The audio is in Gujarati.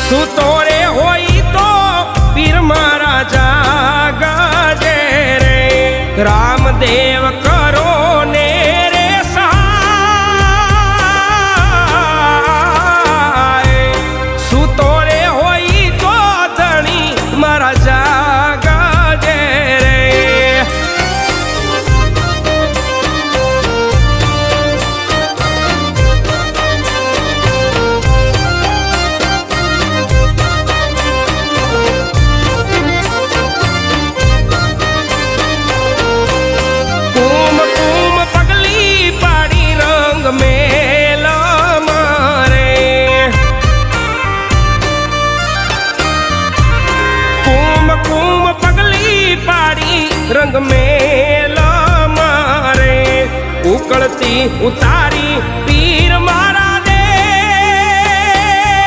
તું તોરે હોય તો પીર મારા જાગજે રે રામદેવ કરો ને રે સહાય શું તોરે હોય તો ધણી મારા જાગજે રે रंग मेला मारे उकड़ती उतार